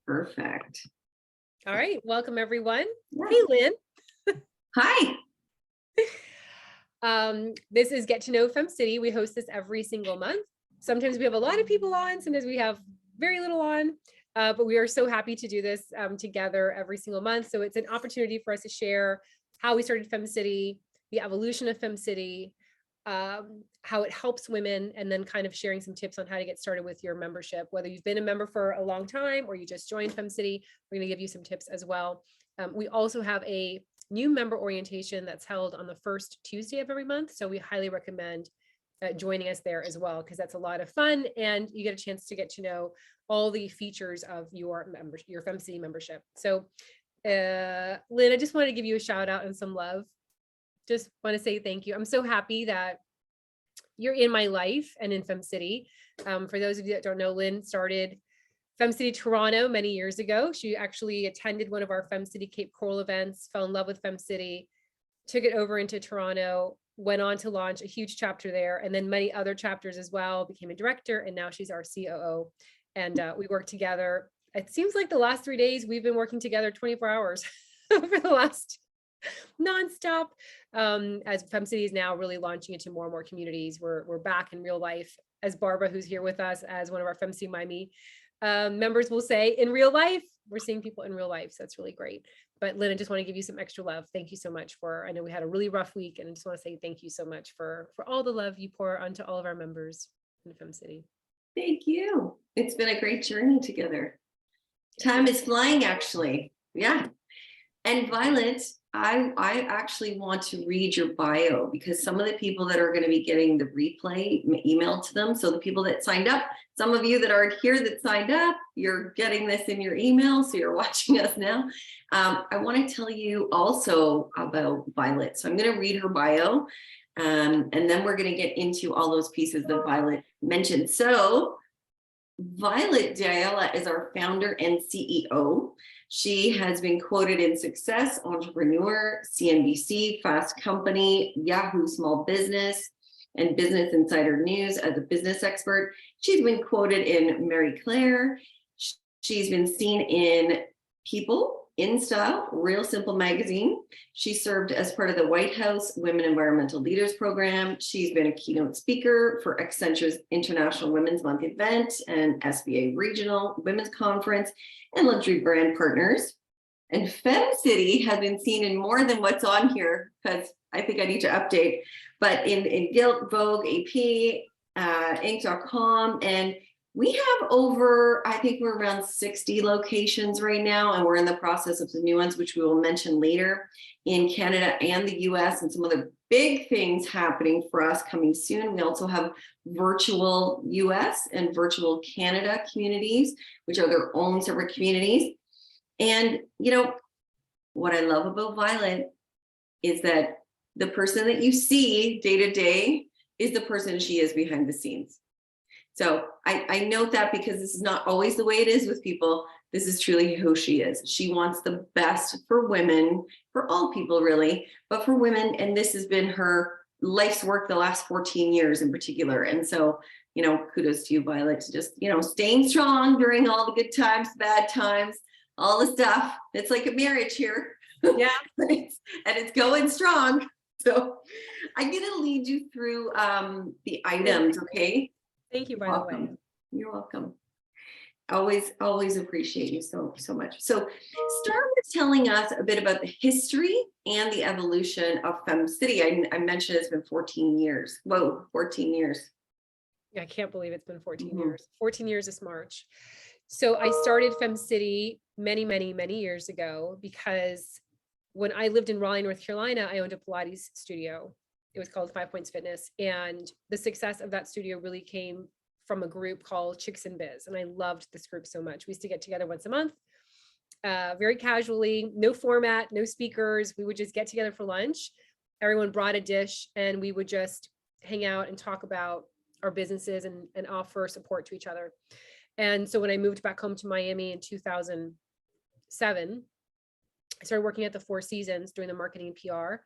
Perfect. All right, welcome everyone. Yeah. Hey, Lynn. Hi. This is Get to Know FemCity. We host this every single month. Sometimes we have a lot of people on, sometimes we have very little on, but we are so happy to do this together every single month. So it's an opportunity for us to share how we started FemCity, the evolution of FemCity, how it helps women, and then kind of sharing some tips on how to get started with your membership. Whether you've been a member for a long time or you just joined FemCity, we're going to give you some tips as well. We also have a new member orientation that's held on the first Tuesday of every month. So we highly recommend joining us there as well, because that's a lot of fun and you get a chance to get to know all the features of your FemCity membership. So Lynn, I just want to give you a shout out and some love. Just want to say thank you. I'm so happy that you're in my life and in FemCity. For those of you that don't know, Lynn started FemCity Toronto many years ago. She actually attended one of our FemCity Cape Coral events, fell in love with FemCity, took it over into Toronto, went on to launch a huge chapter there, and then many other chapters as well, became a director, and now she's our COO. And we work together. It seems like the last 3 days we've been working together 24 hours for the last nonstop. As FemCity is now really launching into more and more communities. We're back in real life, as Barbara, who's here with us as one of our FemCity Miami members will say, in real life, we're seeing people in real life. So that's really great. But Lynn, I just want to give you some extra love. Thank you so much I know we had a really rough week, and I just want to say thank you so much for all the love you pour onto all of our members in FemCity. Thank you. It's been a great journey together. Time is flying, actually. Yeah. And Violette, I actually want to read your bio, because some of the people that are going to be getting the replay emailed to them. So the people that signed up, some of you that aren't here that signed up, you're getting this in your email. So you're watching us now. I want to tell you also about Violette. So I'm going to read her bio, and then we're going to get into all those pieces that Violette mentioned. So Violette Ayala is our founder and CEO. She has been quoted in Success, Entrepreneur, CNBC, Fast Company, Yahoo Small Business, and Business Insider News as a business expert. She's been quoted in Marie Claire. She's been seen in People, In Style, Real Simple Magazine. She served as part of the White House Women Environmental Leaders Program. She's been a keynote speaker for Accenture's International Women's Month event and SBA Regional Women's Conference and Luxury Brand Partners. And FemCity has been seen in more than what's on here, because I think I need to update, but in Gilt, Vogue, AP, Inc.com, and we have over, I think we're around 60 locations right now, and we're in the process of some new ones, which we will mention later, in Canada and the US, and some other big things happening for us coming soon. We also have virtual US and virtual Canada communities, which are their own separate communities. And, you know, what I love about Violette is that the person that you see day to day is the person she is behind the scenes. So I note that, because this is not always the way it is with people. This is truly who she is. She wants the best for women, for all people really, but for women. And this has been her life's work the last 14 years in particular. And so, you know, kudos to you, Violet, to just, you know, staying strong during all the good times, bad times, all the stuff. It's like a marriage here. Yeah. and it's going strong. So I'm going to lead you through the items, okay? Thank you, by the way. You're welcome. Always appreciate you so much. So start with telling us a bit about the history and the evolution of FemCity. I mentioned it's been 14 years. Whoa, 14 years. Yeah, I can't believe it's been 14 years. 14 years this March. So I started FemCity many years ago, because when I lived in Raleigh, North Carolina, I owned a Pilates studio. It was called 5 Points Fitness. And the success of that studio really came from a group called Chicks in Biz. And I loved this group so much. We used to get together once a month, very casually, no format, no speakers. We would just get together for lunch. Everyone brought a dish, and we would just hang out and talk about our businesses and offer support to each other. And so when I moved back home to Miami in 2007, I started working at the Four Seasons doing the marketing and PR.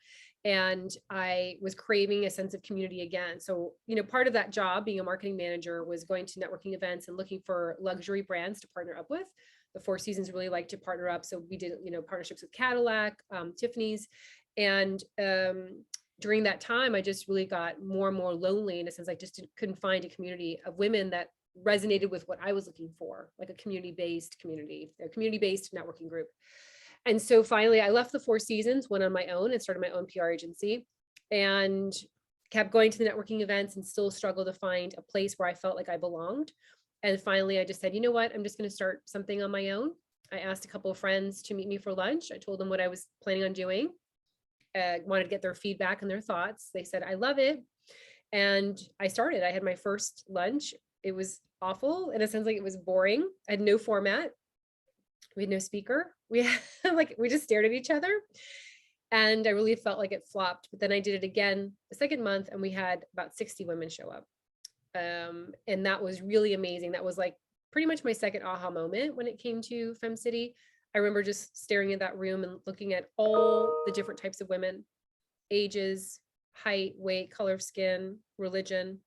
And I was craving a sense of community again. So, part of that job, being a marketing manager, was going to networking events and looking for luxury brands to partner up with. The Four Seasons really like to partner up. So we did, partnerships with Cadillac, Tiffany's. And during that time, I just really got more and more lonely, in a sense. I just couldn't find a community of women that resonated with what I was looking for, like a community-based networking group. And so finally I left the Four Seasons, went on my own and started my own PR agency, and kept going to the networking events and still struggled to find a place where I felt like I belonged. And finally I just said, you know what, I'm just going to start something on my own. I asked a couple of friends to meet me for lunch. I told them what I was planning on doing. Wanted to get their feedback and their thoughts. They said, I love it. And I started. I had my first lunch. It was awful. In a sense, like, it was boring. I had no format. We had no speaker. We just stared at each other. And I really felt like it flopped. But then I did it again the second month, and we had about 60 women show up. And that was really amazing. That was like pretty much my second aha moment when it came to FemCity. I remember just staring at that room and looking at all the different types of women, ages, height, weight, color of skin, religion,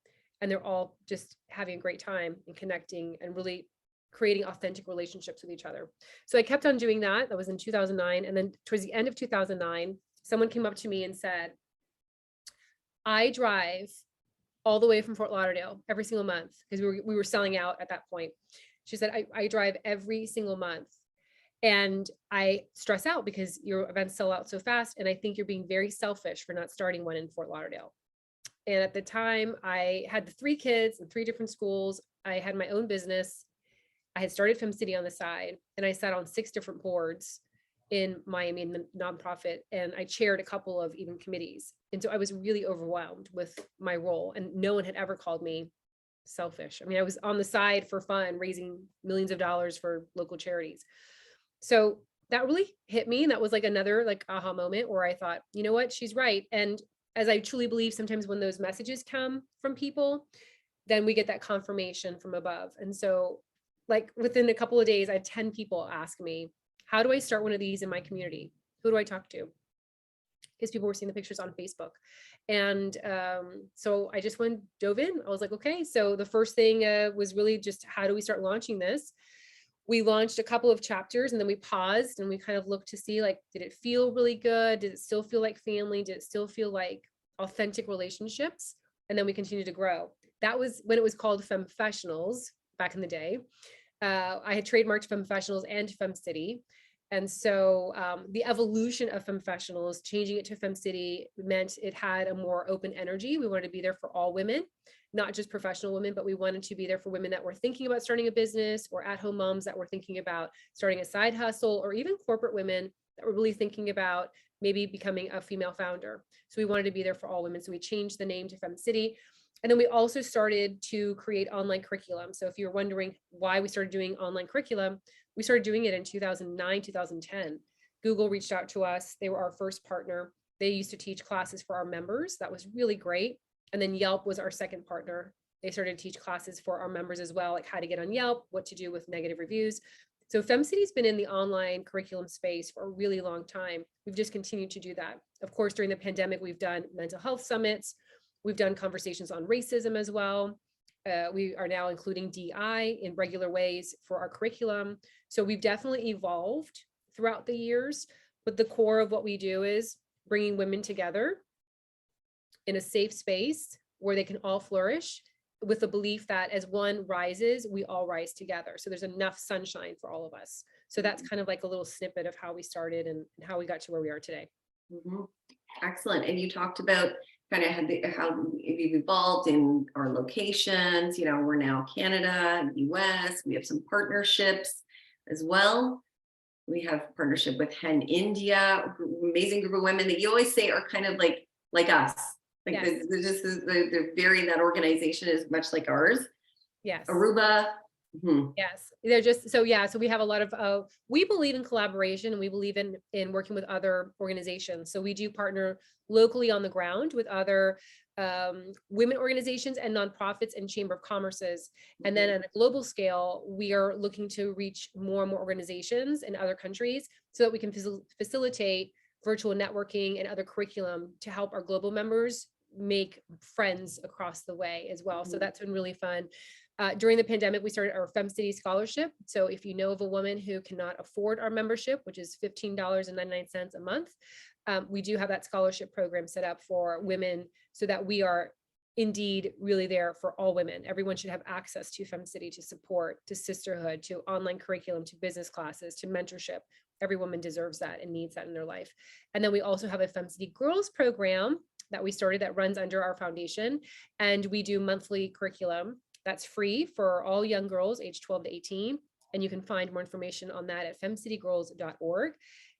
and they're all just having a great time and connecting and really creating authentic relationships with each other. So I kept on doing that. That was in 2009. And then towards the end of 2009, someone came up to me and said, I drive all the way from Fort Lauderdale every single month, because we were selling out at that point. She said, I drive every single month, and I stress out because your events sell out so fast. And I think you're being very selfish for not starting one in Fort Lauderdale. And at the time, I had the 3 kids in 3 different schools. I had my own business. I had started FemCity on the side, and I sat on 6 different boards in Miami, in the nonprofit, and I chaired a couple of even committees. And so I was really overwhelmed with my role, and no one had ever called me selfish. I mean, I was on the side for fun, raising millions of dollars for local charities. So that really hit me. And that was like another aha moment where I thought, you know what, she's right. And as I truly believe, sometimes when those messages come from people, then we get that confirmation from above. And so within a couple of days, I had 10 people ask me, how do I start one of these in my community? Who do I talk to? Because people were seeing the pictures on Facebook. And so I just dove in. I was like, okay. So the first thing was really just, how do we start launching this? We launched a couple of chapters, and then we paused and we kind of looked to see, did it feel really good? Did it still feel like family? Did it still feel like authentic relationships? And then we continued to grow. That was when it was called FemFessionals back in the day. I had trademarked FemFessionals and FemCity. And so the evolution of FemFessionals, changing it to FemCity, meant it had a more open energy. We wanted to be there for all women, not just professional women, but we wanted to be there for women that were thinking about starting a business, or at-home moms that were thinking about starting a side hustle, or even corporate women that were really thinking about maybe becoming a female founder. So we wanted to be there for all women. So we changed the name to FemCity. And then we also started to create online curriculum. So if you're wondering why we started doing online curriculum, we started doing it in 2009, 2010. Google reached out to us. They were our first partner. They used to teach classes for our members. That was really great. And then Yelp was our second partner. They started to teach classes for our members as well, like how to get on Yelp, what to do with negative reviews. So FemCity's been in the online curriculum space for a really long time. We've just continued to do that. Of course, during the pandemic, we've done mental health summits. We've done conversations on racism as well. We are now including DI in regular ways for our curriculum. So we've definitely evolved throughout the years, but the core of what we do is bringing women together in a safe space where they can all flourish, with the belief that as one rises, we all rise together. So there's enough sunshine for all of us. So that's kind of like a little snippet of how we started and how we got to where we are today. Mm-hmm. Excellent. And you talked about kind of how we've evolved in our locations. We're now Canada, US. We have some partnerships as well. We have partnership with Hen India, amazing group of women that you always say are kind of like us. Yes. They're very, that organization is much like ours. Yes. Aruba. Mm-hmm. Yes. They're just, so yeah. So we have a lot of, we believe in collaboration, and we believe in working with other organizations. So we do partner locally on the ground with other women organizations and nonprofits and chamber of commerces. And then on a global scale, we are looking to reach more and more organizations in other countries so that we can facilitate virtual networking and other curriculum to help our global members make friends across the way as well. So that's been really fun. During the pandemic, we started our FemCity scholarship. So if you know of a woman who cannot afford our membership, which is $15.99 a month, we do have that scholarship program set up for women so that we are indeed really there for all women. Everyone should have access to FemCity, to support, to sisterhood, to online curriculum, to business classes, to mentorship. Every woman deserves that and needs that in their life. And then we also have a FemCity Girls program that we started that runs under our foundation. And we do monthly curriculum that's free for all young girls age 12 to 18. And you can find more information on that at femcitygirls.org.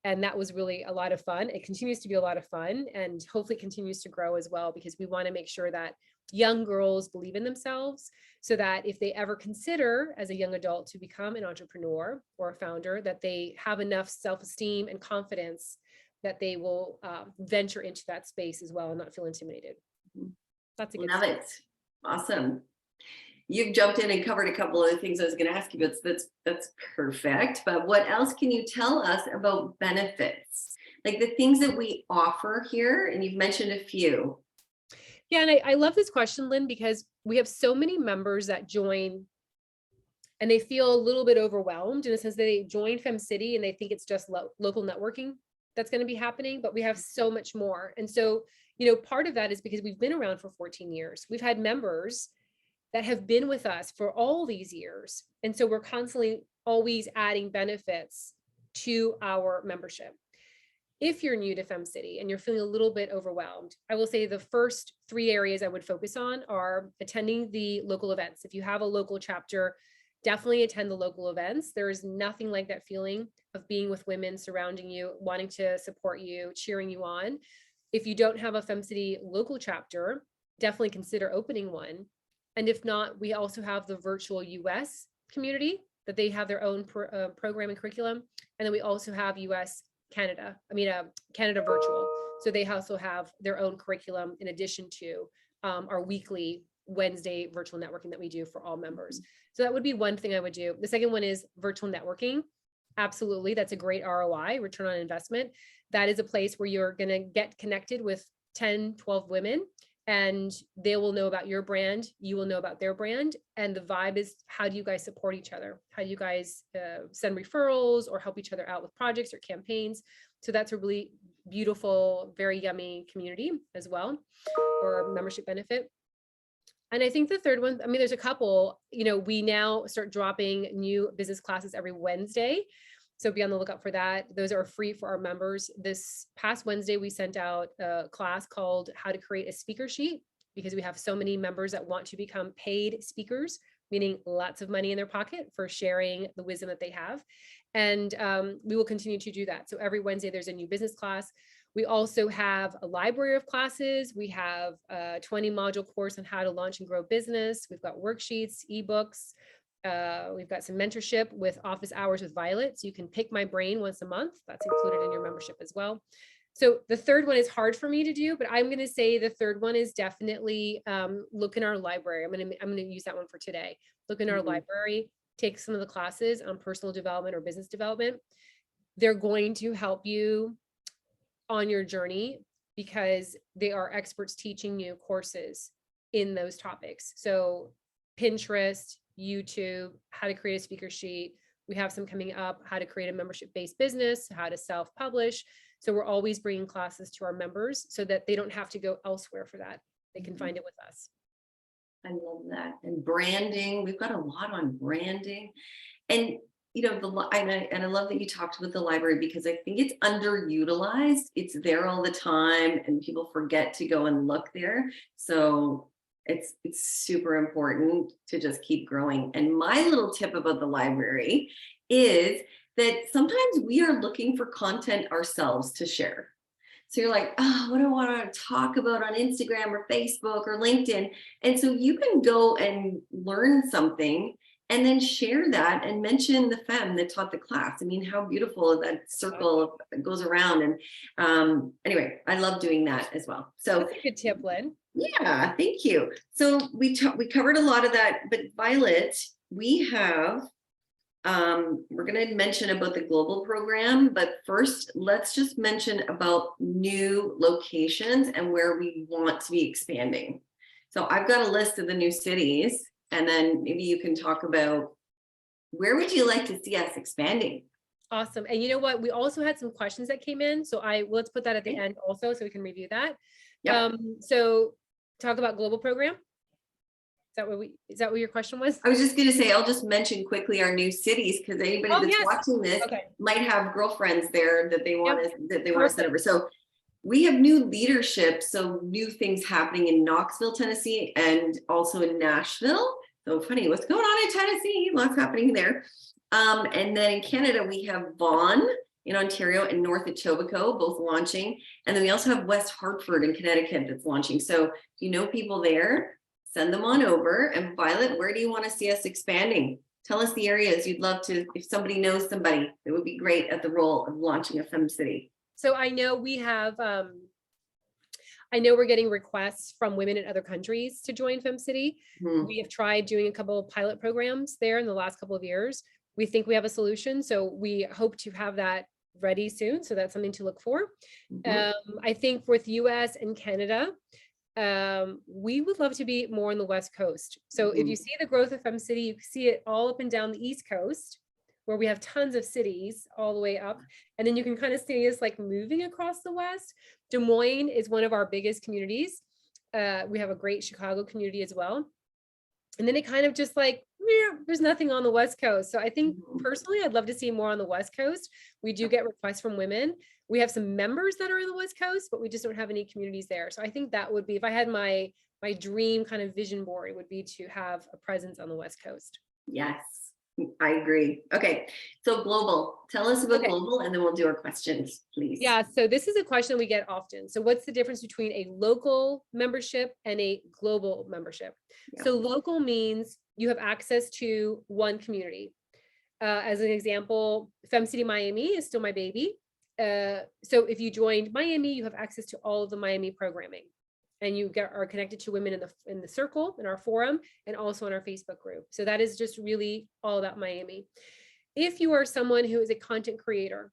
And that was really a lot of fun. It continues to be a lot of fun and hopefully continues to grow as well, because we want to make sure that young girls believe in themselves so that if they ever consider as a young adult to become an entrepreneur or a founder, that they have enough self-esteem and confidence that they will venture into that space as well and not feel intimidated. That's a good Love it. Awesome. You've jumped in and covered a couple of the things I was going to ask you, but that's perfect. But what else can you tell us about benefits? Like the things that we offer here, and you've mentioned a few. Yeah, and I love this question, Lynn, because we have so many members that join and they feel a little bit overwhelmed in a sense that they join FemCity and they think it's just local networking that's going to be happening, but we have so much more. And so, part of that is because we've been around for 14 years. We've had members that have been with us for all these years. And so we're constantly always adding benefits to our membership. If you're new to FemCity and you're feeling a little bit overwhelmed, I will say the first 3 areas I would focus on are attending the local events. If you have a local chapter, definitely attend the local events. There is nothing like that feeling of being with women surrounding you, wanting to support you, cheering you on. If you don't have a FemCity local chapter, definitely consider opening one. And if not, we also have the virtual US community that they have their own program and curriculum. And then we also have Canada virtual. So they also have their own curriculum in addition to our weekly Wednesday virtual networking that we do for all members. So that would be one thing I would do. The second one is virtual networking. Absolutely. That's a great ROI, return on investment. That is a place where you're going to get connected with 10, 12 women. And they will know about your brand, you will know about their brand. And the vibe is, how do you guys support each other? How do you guys send referrals or help each other out with projects or campaigns? So that's a really beautiful, very yummy community as well, or membership benefit. And I think the third one, there's a couple, we now start dropping new business classes every Wednesday. So be on the lookout for that. Those are free for our members. This past Wednesday, we sent out a class called How to Create a Speaker Sheet, because we have so many members that want to become paid speakers, meaning lots of money in their pocket for sharing the wisdom that they have. And we will continue to do that. So every Wednesday, there's a new business class. We also have a library of classes. We have a 20 module course on how to launch and grow business. We've got worksheets, ebooks. We've got some mentorship with office hours with Violette. So you can pick my brain once a month. That's included in your membership as well. So the third one is hard for me to do, but I'm going to say the third one is definitely look in our library. I'm going to use that one for today. Look in our library, take some of the classes on personal development or business development. They're going to help you on your journey because they are experts teaching you courses in those topics. So Pinterest, YouTube, how to create a speaker sheet. We have some coming up, how to create a membership-based business, how to self-publish. So we're always bringing classes to our members so that they don't have to go elsewhere for that. They can find it with us. I love that. And branding, we've got a lot on branding. And I love that you talked about the library, because I think it's underutilized. It's there all the time and people forget to go and look there. So it's super important to just keep growing. And my little tip about the library is that sometimes we are looking for content ourselves to share. So you're like, oh, what do I want to talk about on Instagram or Facebook or LinkedIn? And so you can go and learn something and then share that and mention the femme that taught the class. I mean, how beautiful that circle goes around. And anyway, I love doing that as well. So that's a good tip, Lynn. Yeah, thank you. So we covered a lot of that, but Violette, we have We're going to mention about the global program, but first let's just mention about new locations and where we want to be expanding. So I've got a list of the new cities, and then maybe you can talk about where would you like to see us expanding? Awesome. And you know what? We also had some questions that came in. So let's put that at the end also so we can review that. Yep. So talk about global program. Is that what your question was? I was just going to say, I'll just mention quickly our new cities, because anybody that's yes. watching this might have girlfriends there that they want to send over. So we have new leadership, so new things happening in Knoxville, Tennessee, and also in Nashville. So funny, what's going on in Tennessee? Lots happening there. And then in Canada, we have Vaughan in Ontario and North Etobicoke, both launching. And then we also have West Hartford in Connecticut that's launching. So if you know people there, send them on over. And Violet, where do you want to see us expanding? Tell us the areas you'd love to, if somebody knows somebody, it would be great at the role of launching a FemCity. So I know we have, I know we're getting requests from women in other countries to join FemCity. We have tried doing a couple of pilot programs there in the last couple of years. We think we have a solution. So we hope to have that ready soon. So that's something to look for. I think with US and Canada, we would love to be more on the West Coast. So if you see the growth of FemCity, you see it all up and down the East Coast, where we have tons of cities all the way up. And then you can kind of see us like moving across the West. Des Moines is one of our biggest communities. We have a great Chicago community as well. And then it kind of just like, there's nothing on the West Coast. So I think personally, I'd love to see more on the West Coast. We do get requests from women. We have some members that are in the West Coast, but we just don't have any communities there. So I think that would be, if I had my dream kind of vision board, it would be to have a presence on the West Coast. Yes, I agree. Okay, so global, tell us about global, and then we'll do our questions, please. Yeah, so this is a question we get often. So what's the difference between a local membership and a global membership? So local means you have access to one community. As an example, FemCity Miami is still my baby. So if you joined Miami, you have access to all of the Miami programming, and you are connected to women in the circle, in our forum, and also in our Facebook group. So that is just really all about Miami. If you are someone who is a content creator,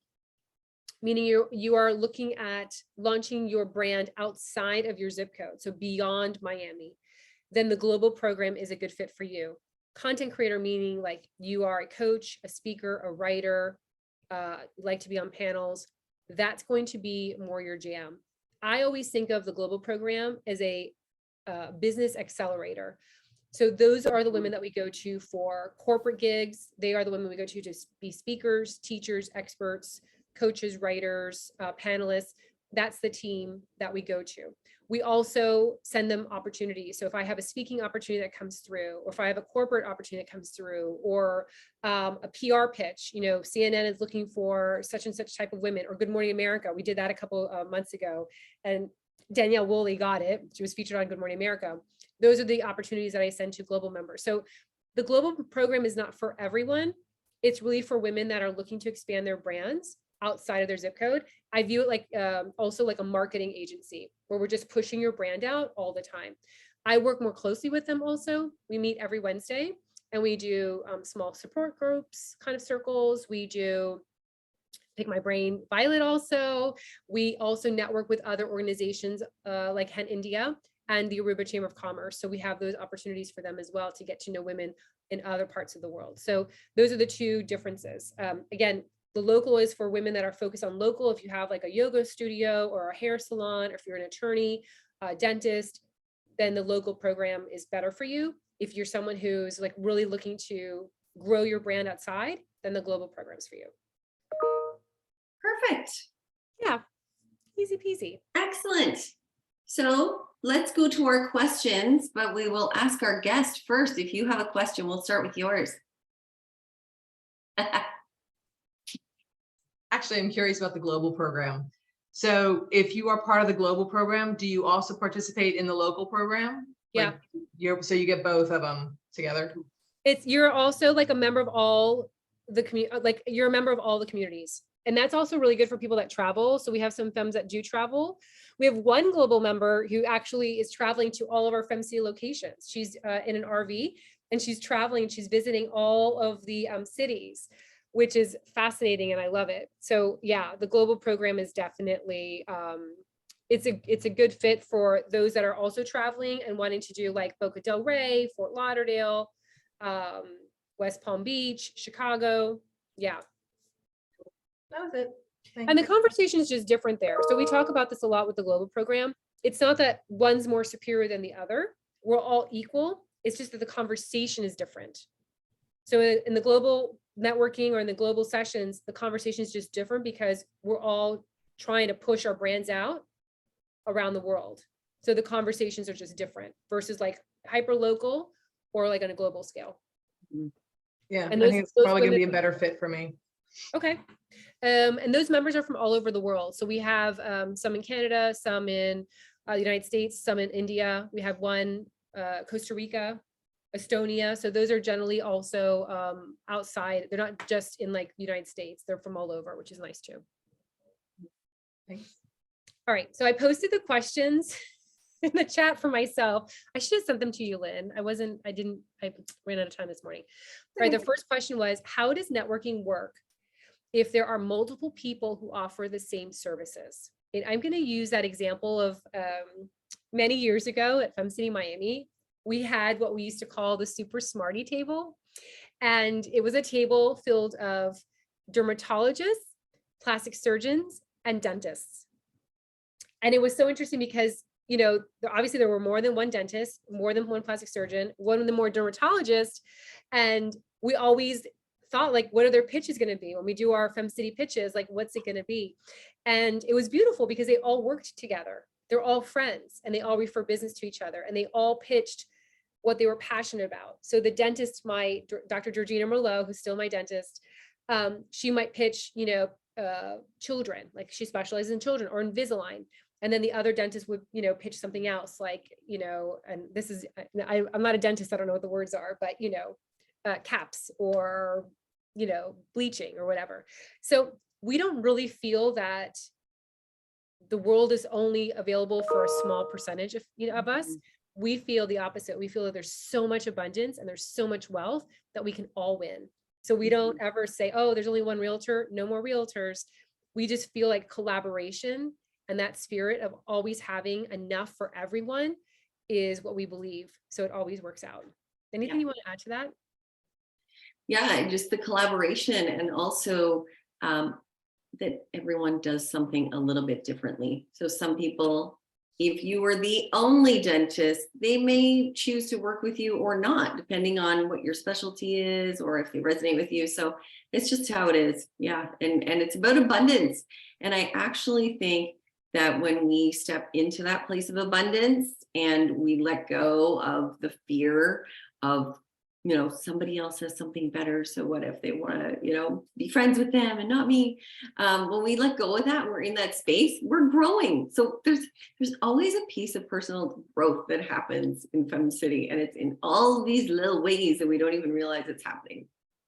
meaning you are looking at launching your brand outside of your zip code, so beyond Miami, then the global program is a good fit for you. Content creator meaning like you are a coach, a speaker, a writer, like to be on panels, that's going to be more your jam. I always think of the global program as a business accelerator. So those are the women that we go to for corporate gigs. They are the women we go to be speakers, teachers, experts, coaches, writers, panelists. That's the team that we go to. We also send them opportunities. So if I have a speaking opportunity that comes through, or if I have a corporate opportunity that comes through, or a PR pitch, CNN is looking for such and such type of women, or Good Morning America. We did that a couple of months ago, and Danielle Woolley got it. She was featured on Good Morning America. Those are the opportunities that I send to global members. So the global program is not for everyone. It's really for women that are looking to expand their brands outside of their zip code. I view it like also like a marketing agency where we're just pushing your brand out all the time. I work more closely with them also. We meet every Wednesday and we do small support groups, kind of circles. We do Pick My Brain, Violet also. We also network with other organizations like Hen India and the Aruba Chamber of Commerce. So we have those opportunities for them as well to get to know women in other parts of the world. So those are the two differences. Again, the local is for women that are focused on local. If you have like a yoga studio or a hair salon, or if you're an attorney, a dentist, then the local program is better for you. If you're someone who's like really looking to grow your brand outside, then the global program's for you. Perfect. Yeah, easy peasy. Excellent. So let's go to our questions, but we will ask our guest first. If you have a question, we'll start with yours. Actually, I'm curious about the global program. So if you are part of the global program, do you also participate in the local program? Yeah. So you get both of them together? You're also like a member of all the community, like you're a member of all the communities. And that's also really good for people that travel. So we have some femmes that do travel. We have one global member who actually is traveling to all of our FemCity locations. She's in an RV and she's traveling, she's visiting all of the cities, which is fascinating, and I love it. So yeah, the global program is definitely, it's a good fit for those that are also traveling and wanting to do like Boca del Rey, Fort Lauderdale, West Palm Beach, Chicago. Yeah. That was it. Thank And the you. conversation is just different there. So we talk about this a lot with the global program. It's not that one's more superior than the other. We're all equal. It's just that the conversation is different. So in the global networking or in the global sessions, the conversation is just different because we're all trying to push our brands out around the world. So the conversations are just different versus like hyper local or like on a global scale. Yeah, And I think it's those probably gonna be a women- better fit for me. Okay. And those members are from all over the world. So we have some in Canada, some in the United States, some in India. We have one Costa Rica, Estonia. So those are generally also outside. They're not just in like the United States. They're from all over, which is nice too. Thanks. All right. So I posted the questions in the chat for myself. I should have sent them to you, Lynn. I ran out of time this morning. All right. The first question was, how does networking work if there are multiple people who offer the same services? And I'm going to use that example of many years ago at FemCity Miami. We had what we used to call the super smarty table. And it was a table filled of dermatologists, plastic surgeons, and dentists. And it was so interesting because, you know, obviously there were more than one dentist, more than one plastic surgeon, one of the more dermatologists. And we always thought like, what are their pitches going to be when we do our FemCity pitches? Like, what's it going to be? And it was beautiful because they all worked together. They're all friends and they all refer business to each other and they all pitched what they were passionate about. So the dentist, Dr. Georgina Merlot, who's still my dentist, she might pitch, you know, children, like she specializes in children, or Invisalign. And then the other dentist would, you know, pitch something else like, you know, and this is, I'm not a dentist, I don't know what the words are, but, you know, caps or, you know, bleaching or whatever. So we don't really feel that the world is only available for a small percentage of, you know, of us. We feel the opposite. We feel that there's so much abundance and there's so much wealth that we can all win. So we don't ever say, oh, there's only one realtor, no more realtors. We just feel like collaboration and that spirit of always having enough for everyone is what we believe. So it always works out. Anything you want to add to that? Yeah, and just the collaboration, and also that everyone does something a little bit differently. So some people, if you were the only dentist, they may choose to work with you or not, depending on what your specialty is or if they resonate with you. So it's just how it is. Yeah. And it's about abundance. And I actually think that when we step into that place of abundance and we let go of the fear of, you know, somebody else has something better, so what if they want to, you know, be friends with them and not me? When we let go of that, we're in that space, we're growing. So there's always a piece of personal growth that happens in FemCity, and it's in all these little ways that we don't even realize it's happening.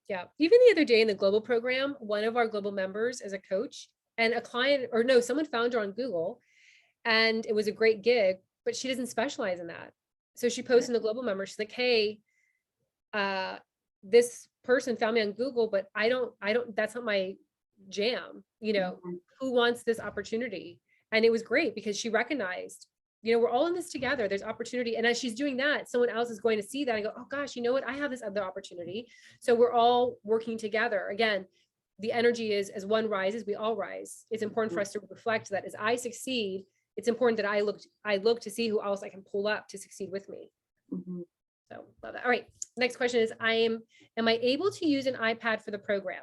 Yeah. Even the other day in the global program, one of our global members is a coach, and a client, or no, someone found her on Google, and it was a great gig, but she doesn't specialize in that. So she posted in the global member, she's like, hey, this person found me on Google, but I don't, that's not my jam. You know, who wants this opportunity? And it was great because she recognized, you know, we're all in this together. There's opportunity. And as she's doing that, someone else is going to see that and go, oh gosh, you know what? I have this other opportunity. So we're all working together. Again, the energy is, as one rises, we all rise. It's important for us to reflect that as I succeed, it's important that I look to see who else I can pull up to succeed with me. So love that. All right. Next question is, am I able to use an iPad for the program?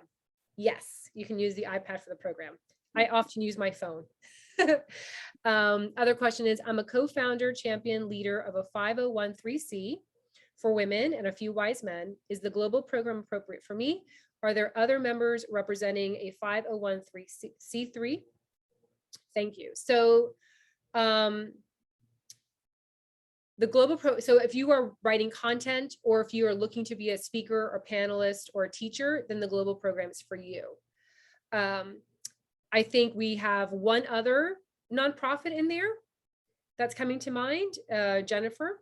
Yes, you can use the iPad for the program. I often use my phone. Other question is, I'm a co-founder, champion, leader of a 501(c)(3) for women and a few wise men. Is the global program appropriate for me? Are there other members representing a 501(c)(3)? Thank you. So the global so if you are writing content or if you are looking to be a speaker or panelist or a teacher, then the global program is for you. I think we have one other nonprofit in there that's coming to mind, Jennifer.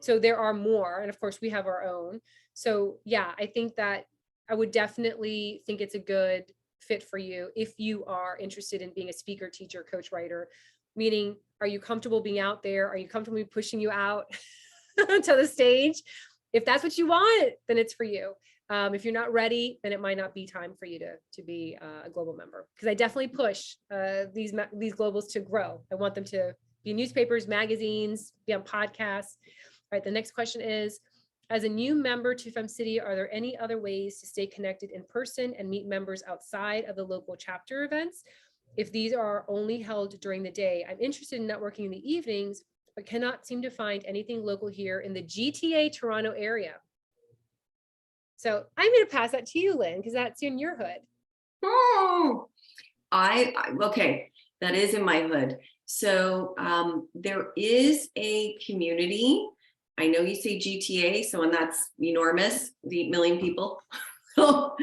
So there are more, and of course we have our own. So yeah, I think that I would definitely think it's a good fit for you if you are interested in being a speaker, teacher, coach, writer. Meaning, are you comfortable being out there? Are you comfortable me pushing you out to the stage? If that's what you want, then it's for you. If you're not ready, then it might not be time for you to be a global member. Because I definitely push these globals to grow. I want them to be in newspapers, magazines, be on podcasts. All right, the next question is, as a new member to FemCity, are there any other ways to stay connected in person and meet members outside of the local chapter events? If these are only held during the day, I'm interested in networking in the evenings, but cannot seem to find anything local here in the GTA Toronto area. So I'm going to pass that to you, Lynn, because that's in your hood. Oh, okay, that is in my hood. So there is a community. I know you say GTA, so and that's enormous, the 8 million people. So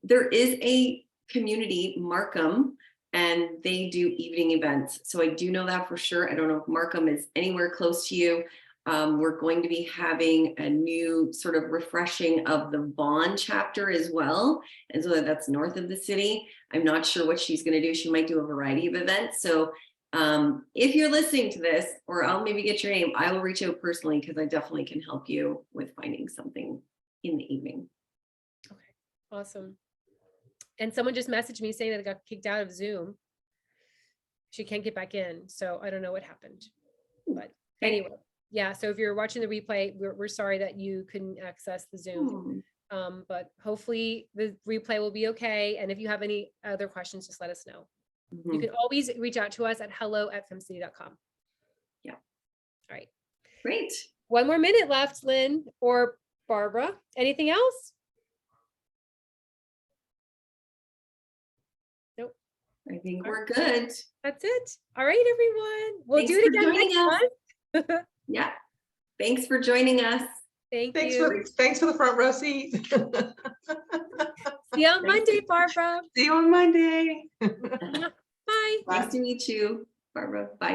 there is a community, Markham, and they do evening events. So I do know that for sure. I don't know if Markham is anywhere close to you. We're going to be having a new sort of refreshing of the Vaughan chapter as well. And so that's north of the city. I'm not sure what she's going to do. She might do a variety of events. So if you're listening to this, or I'll maybe get your name, I will reach out personally because I definitely can help you with finding something in the evening. Okay, awesome. And someone just messaged me saying that it got kicked out of Zoom. She can't get back in. So I don't know what happened. But anyway, yeah. So if you're watching the replay, we're sorry that you couldn't access the Zoom. But hopefully the replay will be okay. And if you have any other questions, just let us know. You can always reach out to us at hello@femcity.com. Yeah. All right. Great. One more minute left, Lynn or Barbara. Anything else? Nope. I think we're good. That's it. All right, everyone. We'll Thanks do it for again joining next us. month. Yeah. Thanks for joining us. Thanks Thanks for the front row seat. See you on Monday, Barbara. See you on Monday. Bye. Nice to meet you, Barbara. Bye.